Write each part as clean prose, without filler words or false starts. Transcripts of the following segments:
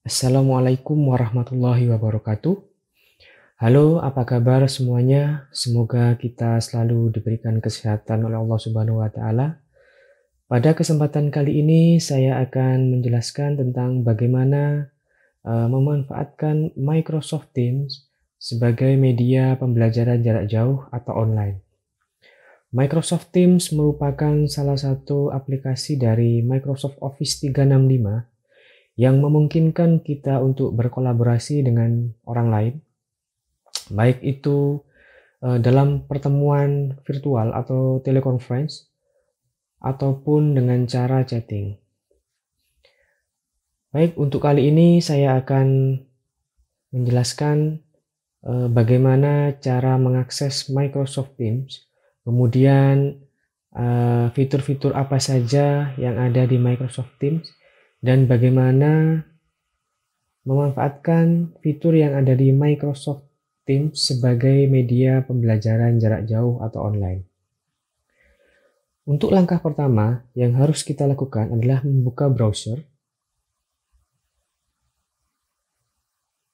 Assalamualaikum warahmatullahi wabarakatuh. Halo, apa kabar semuanya? Semoga kita selalu diberikan kesehatan oleh Allah Subhanahu wa taala. Pada kesempatan kali ini saya akan menjelaskan tentang bagaimana memanfaatkan Microsoft Teams sebagai media pembelajaran jarak jauh atau online. Microsoft Teams merupakan salah satu aplikasi dari Microsoft Office 365 yang memungkinkan kita untuk berkolaborasi dengan orang lain, baik itu dalam pertemuan virtual atau teleconference, ataupun dengan cara chatting. Baik, untuk kali ini saya akan menjelaskan bagaimana cara mengakses Microsoft Teams, kemudian fitur-fitur apa saja yang ada di Microsoft Teams, dan bagaimana memanfaatkan fitur yang ada di Microsoft Teams sebagai media pembelajaran jarak jauh atau online. Untuk langkah pertama yang harus kita lakukan adalah membuka browser.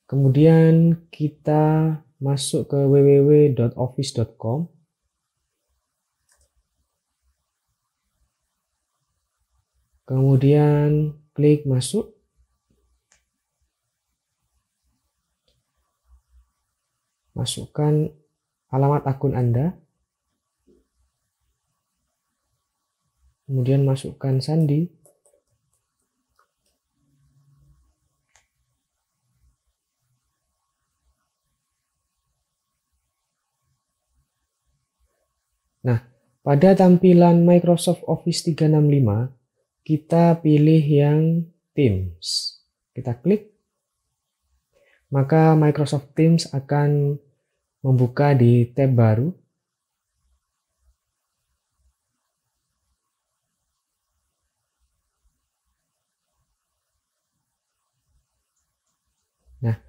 Kemudian kita masuk ke www.office.com. Kemudian klik masuk. Masukkan alamat akun Anda. Kemudian masukkan sandi. Nah, pada tampilan Microsoft Office 365, kita pilih yang Teams. Kita klik, maka Microsoft Teams akan membuka di tab baru. Nah,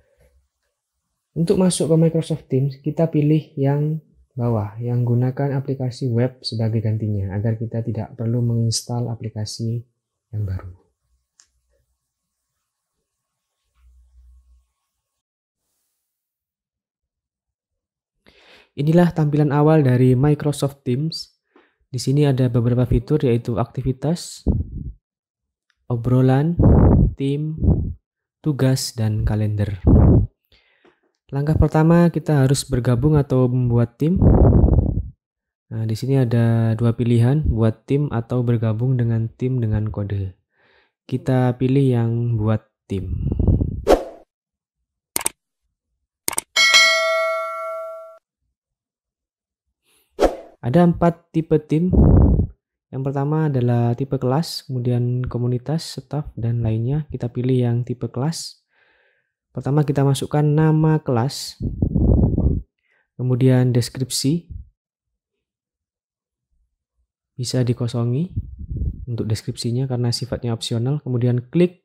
untuk masuk ke Microsoft Teams, kita pilih yang bawah, yang gunakan aplikasi web sebagai gantinya, agar kita tidak perlu menginstal aplikasi yang baru. Inilah tampilan awal dari Microsoft Teams. Di sini ada beberapa fitur, yaitu aktivitas, obrolan, tim, tugas, dan kalender. Langkah pertama, kita harus bergabung atau membuat tim. Nah, di sini ada dua pilihan, buat tim atau bergabung dengan tim dengan kode. Kita pilih yang buat tim. Ada 4 tipe tim. Yang pertama adalah tipe kelas, kemudian komunitas, staff, dan lainnya. Kita pilih yang tipe kelas. Pertama kita masukkan nama kelas, kemudian deskripsi, bisa dikosongi untuk deskripsinya karena sifatnya opsional. Kemudian klik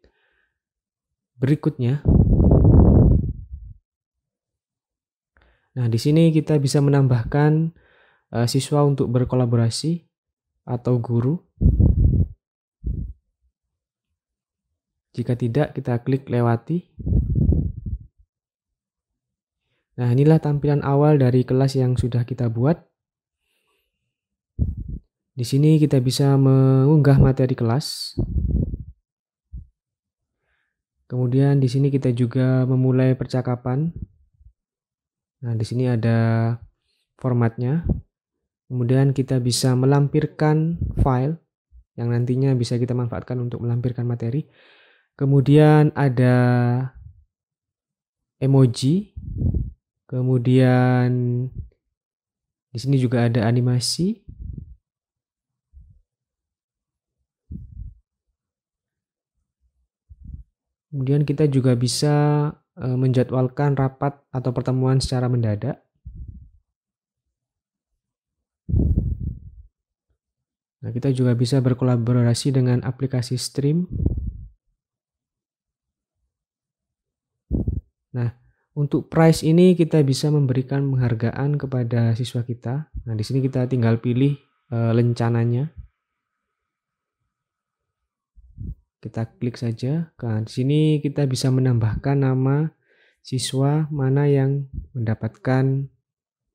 berikutnya. Nah, di sini kita bisa menambahkan siswa untuk berkolaborasi atau guru. Jika tidak, kita klik lewati. Nah, inilah tampilan awal dari kelas yang sudah kita buat. Di sini kita bisa mengunggah materi kelas. Kemudian di sini kita juga memulai percakapan. Nah, di sini ada formatnya. Kemudian kita bisa melampirkan file yang nantinya bisa kita manfaatkan untuk melampirkan materi. Kemudian ada emoji. Kemudian di sini juga ada animasi. Kemudian kita juga bisa menjadwalkan rapat atau pertemuan secara mendadak. Nah, kita juga bisa berkolaborasi dengan aplikasi stream. Nah, untuk prize ini kita bisa memberikan penghargaan kepada siswa kita. Nah, di sini kita tinggal pilih lencananya. Kita klik saja. Nah, di sini kita bisa menambahkan nama siswa mana yang mendapatkan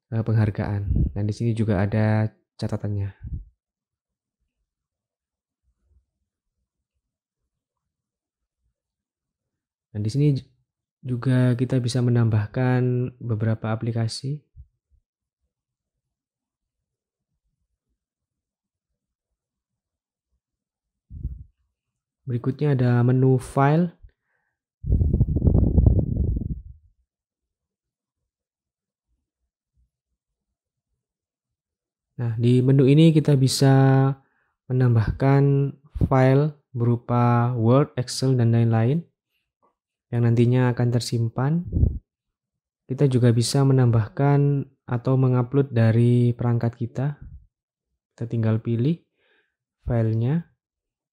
penghargaan. Dan di sini juga ada catatannya. Dan di sini juga kita bisa menambahkan beberapa aplikasi. Berikutnya ada menu file. Nah, di menu ini kita bisa menambahkan file berupa Word, Excel, dan lain-lain yang nantinya akan tersimpan. Kita juga bisa menambahkan atau mengupload dari perangkat kita. Kita tinggal pilih filenya.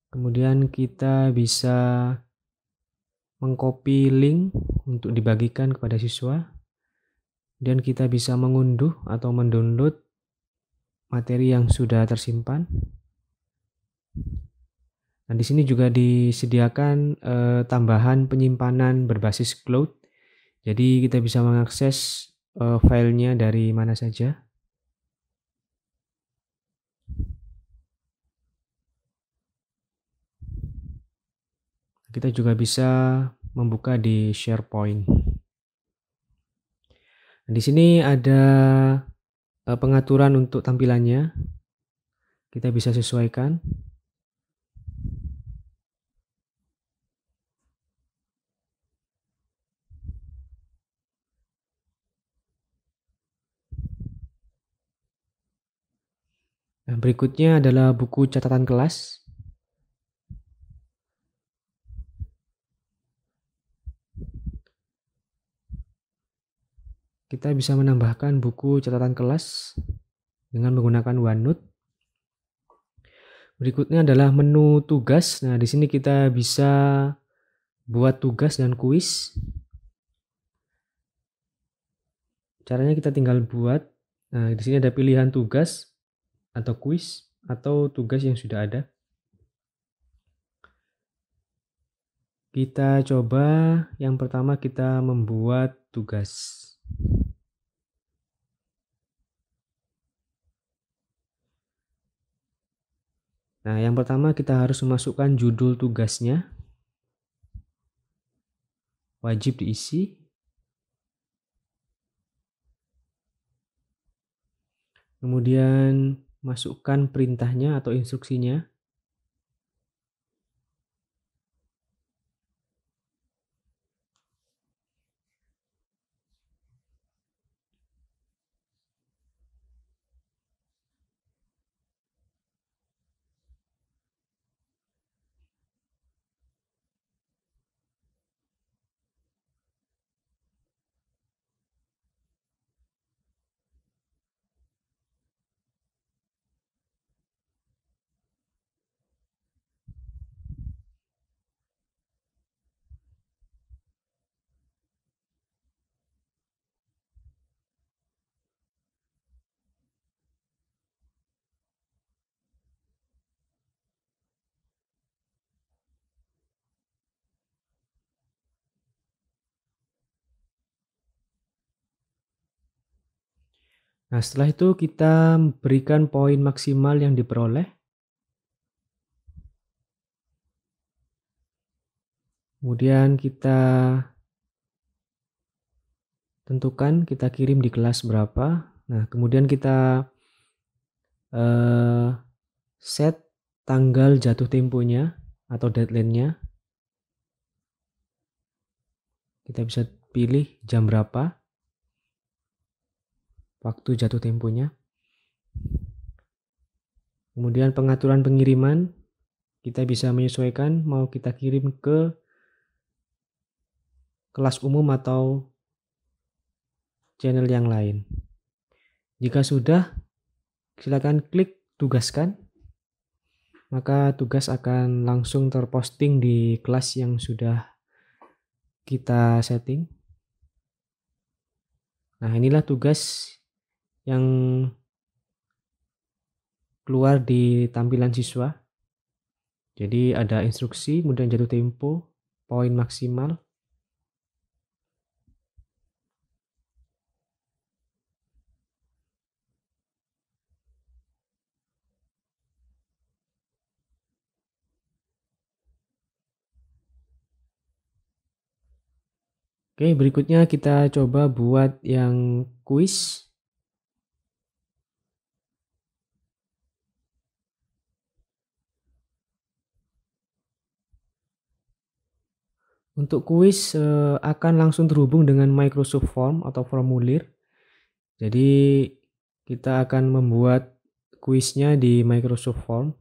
Kemudian kita bisa mengcopy link untuk dibagikan kepada siswa. Dan kita bisa mengunduh atau mendownload materi yang sudah tersimpan. Nah, di sini juga disediakan tambahan penyimpanan berbasis cloud. Jadi kita bisa mengakses filenya dari mana saja. Kita juga bisa membuka di SharePoint. Nah, di sini ada pengaturan untuk tampilannya. Kita bisa sesuaikan. Nah, berikutnya adalah buku catatan kelas. Kita bisa menambahkan buku catatan kelas dengan menggunakan OneNote. Berikutnya adalah menu tugas. Nah, di sini kita bisa buat tugas dan kuis. Caranya kita tinggal buat. Nah, di sini ada pilihan tugas atau kuis atau tugas yang sudah ada. Kita coba yang pertama kita membuat tugas. Nah, yang pertama kita harus memasukkan judul tugasnya. Wajib diisi. Kemudian masukkan perintahnya atau instruksinya. Nah, setelah itu kita berikan poin maksimal yang diperoleh. Kemudian kita tentukan kita kirim di kelas berapa. Nah, kemudian kita set tanggal jatuh temponya atau deadline-nya. Kita bisa pilih jam berapa waktu jatuh temponya. Kemudian pengaturan pengiriman, kita bisa menyesuaikan mau kita kirim ke kelas umum atau channel yang lain. Jika sudah, silakan klik tugaskan. Maka tugas akan langsung terposting di kelas yang sudah kita setting. Nah, inilah tugas yang keluar di tampilan siswa. Jadi ada instruksi, kemudian jatuh tempo, poin maksimal. Oke, berikutnya kita coba buat yang kuis. Untuk kuis akan langsung terhubung dengan Microsoft Form atau formulir. Jadi kita akan membuat kuisnya di Microsoft Form.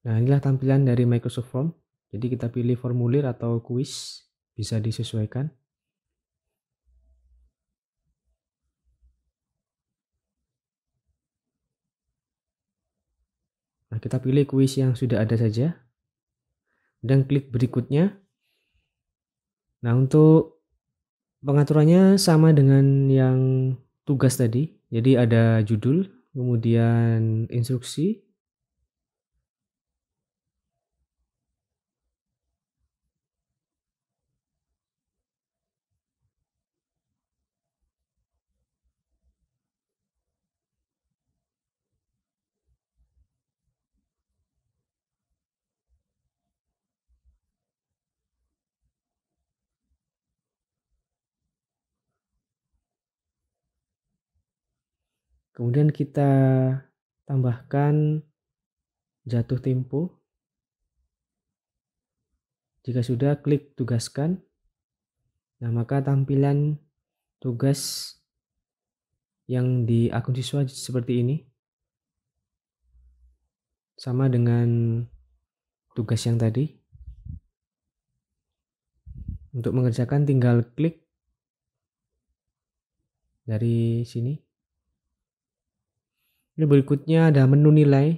Nah, inilah tampilan dari Microsoft Form. Jadi kita pilih formulir atau kuis, bisa disesuaikan. Nah, kita pilih kuis yang sudah ada saja dan klik berikutnya. Nah, untuk pengaturannya sama dengan yang tugas tadi. Jadi ada judul, kemudian instruksi. Kemudian kita tambahkan jatuh tempo. Jika sudah, klik tugaskan. Nah, maka tampilan tugas yang di akun siswa seperti ini. Sama dengan tugas yang tadi. Untuk mengerjakan tinggal klik dari sini. Ini berikutnya ada menu nilai.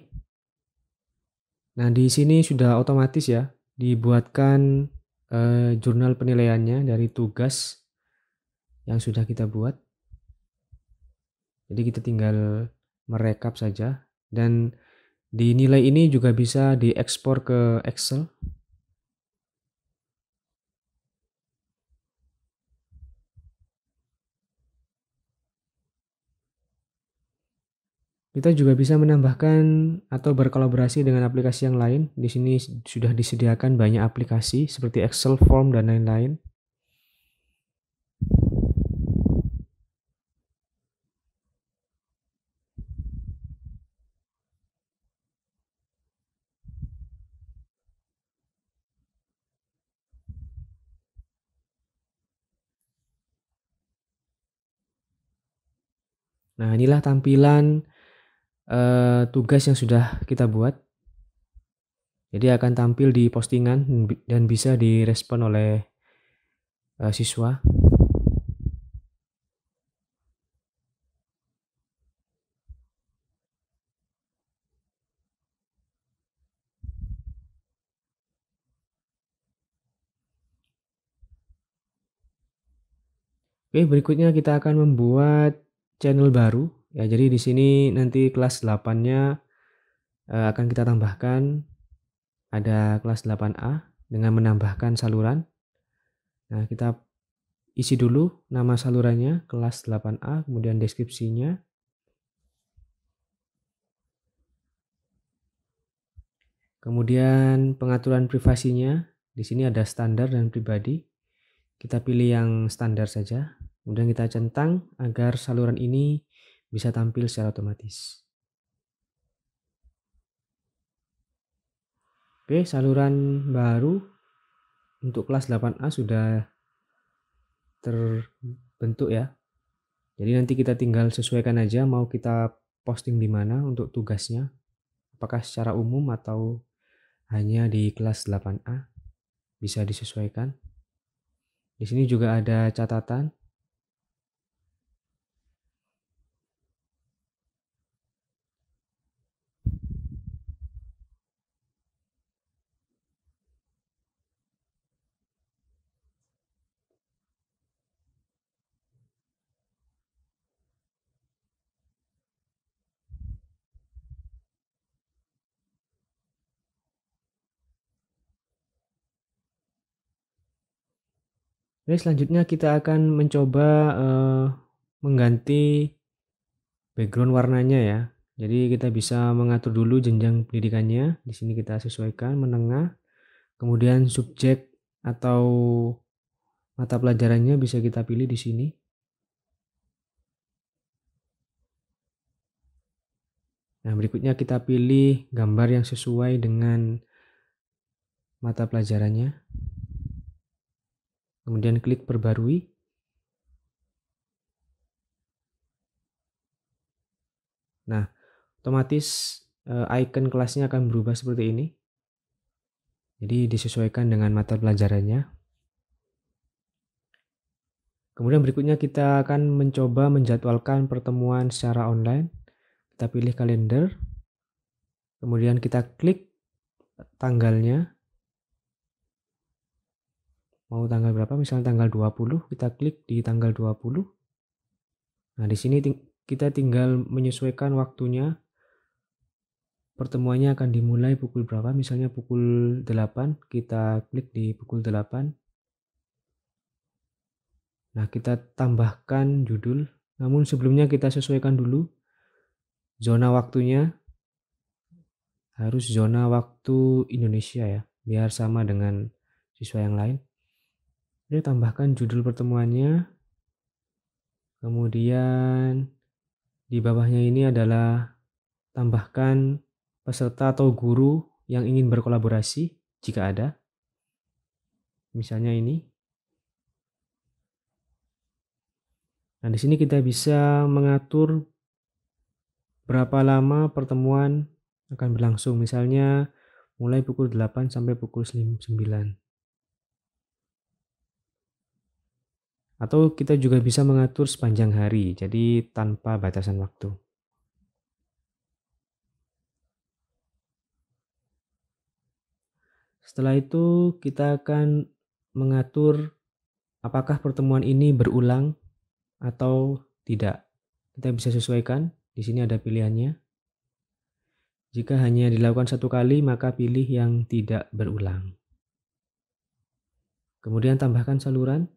Nah, di sini sudah otomatis ya dibuatkan jurnal penilaiannya dari tugas yang sudah kita buat. Jadi kita tinggal merekap saja, dan di nilai ini juga bisa diekspor ke Excel. Kita juga bisa menambahkan atau berkolaborasi dengan aplikasi yang lain. Di sini sudah disediakan banyak aplikasi seperti Excel, Form, dan lain-lain. Nah, inilah tampilan tugas yang sudah kita buat. Jadi akan tampil di postingan dan bisa direspon oleh siswa. Oke, berikutnya kita akan membuat channel baru. Ya, jadi di sini nanti kelas 8-nya akan kita tambahkan. Ada kelas 8A dengan menambahkan saluran. Nah, kita isi dulu nama salurannya, kelas 8A, kemudian deskripsinya. Kemudian pengaturan privasinya, di sini ada standar dan pribadi. Kita pilih yang standar saja. Kemudian kita centang agar saluran ini bisa tampil secara otomatis. Oke, saluran baru untuk kelas 8A sudah terbentuk ya. Jadi nanti kita tinggal sesuaikan aja mau kita posting di mana untuk tugasnya. Apakah secara umum atau hanya di kelas 8A, bisa disesuaikan. Di sini juga ada catatan. Oke, selanjutnya kita akan mencoba mengganti background warnanya ya. Jadi kita bisa mengatur dulu jenjang pendidikannya. Di sini kita sesuaikan menengah, kemudian subjek atau mata pelajarannya bisa kita pilih di sini. Nah, berikutnya kita pilih gambar yang sesuai dengan mata pelajarannya. Kemudian klik perbarui. Nah, otomatis icon kelasnya akan berubah seperti ini. Jadi disesuaikan dengan mata pelajarannya. Kemudian berikutnya kita akan mencoba menjadwalkan pertemuan secara online. Kita pilih kalender. Kemudian kita klik tanggalnya. Mau tanggal berapa? Misalnya tanggal 20, kita klik di tanggal 20. Nah, di sini kita tinggal menyesuaikan waktunya. Pertemuannya akan dimulai pukul berapa? Misalnya pukul 8, kita klik di pukul 8. Nah, kita tambahkan judul. Namun sebelumnya kita sesuaikan dulu zona waktunya. Harus zona waktu Indonesia ya, biar sama dengan siswa yang lain. Jadi tambahkan judul pertemuannya. Kemudian di bawahnya ini adalah tambahkan peserta atau guru yang ingin berkolaborasi jika ada. Misalnya ini. Nah, di sini kita bisa mengatur berapa lama pertemuan akan berlangsung. Misalnya mulai pukul 8 sampai pukul 9. Atau kita juga bisa mengatur sepanjang hari, jadi tanpa batasan waktu. Setelah itu kita akan mengatur apakah pertemuan ini berulang atau tidak. Kita bisa sesuaikan, di sini ada pilihannya. Jika hanya dilakukan satu kali, maka pilih yang tidak berulang. Kemudian tambahkan saluran.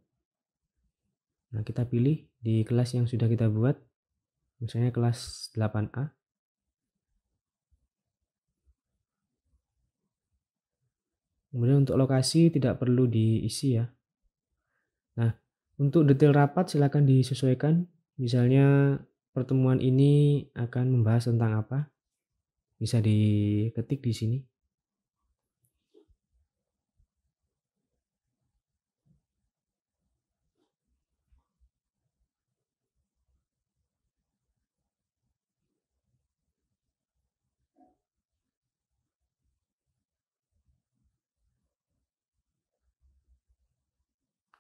Nah, kita pilih di kelas yang sudah kita buat, misalnya kelas 8A. Kemudian untuk lokasi tidak perlu diisi ya. Nah, untuk detail rapat silakan disesuaikan. Misalnya pertemuan ini akan membahas tentang apa, bisa diketik di sini.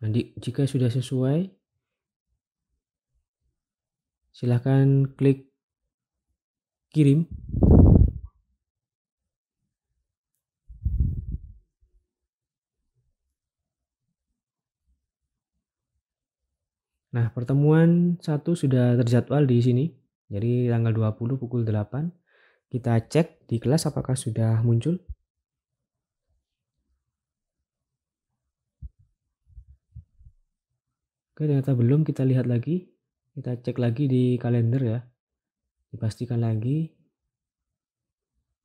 Nah, jika sudah sesuai, silahkan klik kirim. Nah, pertemuan 1 sudah terjadwal di sini. Jadi tanggal 20 pukul 8. Kita cek di kelas apakah sudah muncul. Oke, ternyata belum. Kita lihat lagi. Kita cek lagi di kalender ya. Dipastikan lagi.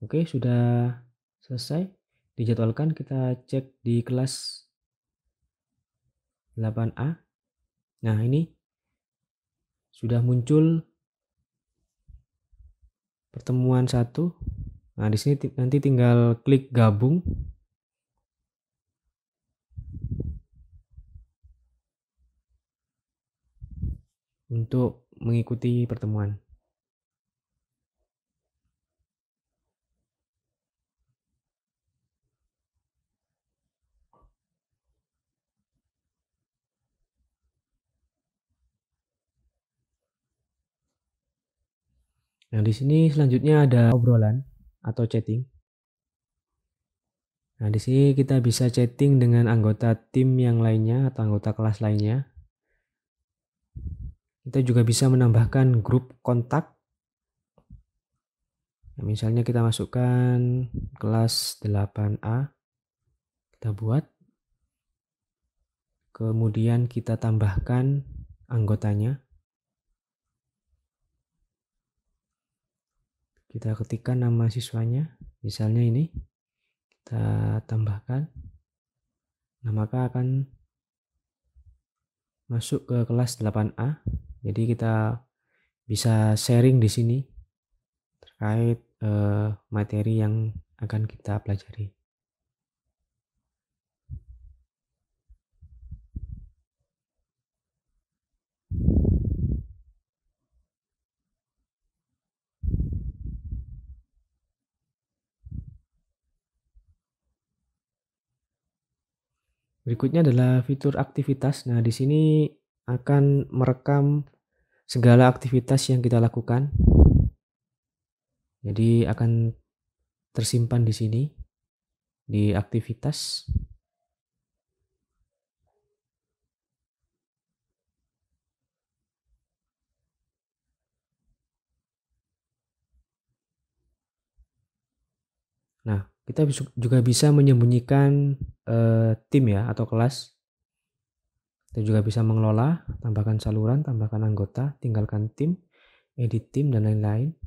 Oke, sudah selesai. Dijadwalkan, kita cek di kelas 8A. Nah, ini sudah muncul pertemuan 1. Nah, di sini nanti tinggal klik gabung. Untuk mengikuti pertemuan. Nah, di sini selanjutnya ada obrolan atau chatting. Nah, di sini kita bisa chatting dengan anggota tim yang lainnya atau anggota kelas lainnya. Kita juga bisa menambahkan grup kontak. Nah, misalnya kita masukkan kelas 8A. Kita buat. Kemudian kita tambahkan anggotanya. Kita ketikkan nama siswanya, misalnya ini. Kita tambahkan. Nah, maka akan masuk ke kelas 8A. Jadi kita bisa sharing di sini terkait materi yang akan kita pelajari. Berikutnya adalah fitur aktivitas. Nah, di sini akan merekam segala aktivitas yang kita lakukan. Jadi akan tersimpan di sini di aktivitas. Nah, kita juga bisa menyembunyikan tim ya atau kelas. Kita juga bisa mengelola, tambahkan saluran, tambahkan anggota, tinggalkan tim, edit tim, dan lain-lain.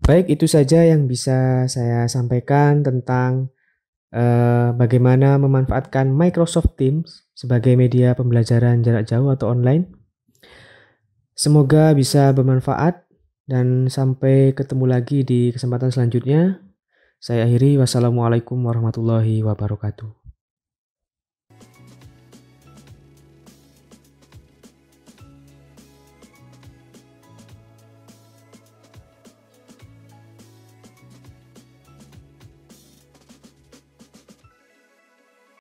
Baik, itu saja yang bisa saya sampaikan tentang bagaimana memanfaatkan Microsoft Teams sebagai media pembelajaran jarak jauh atau online. Semoga bisa bermanfaat dan sampai ketemu lagi di kesempatan selanjutnya. Saya akhiri, wassalamualaikum warahmatullahi wabarakatuh.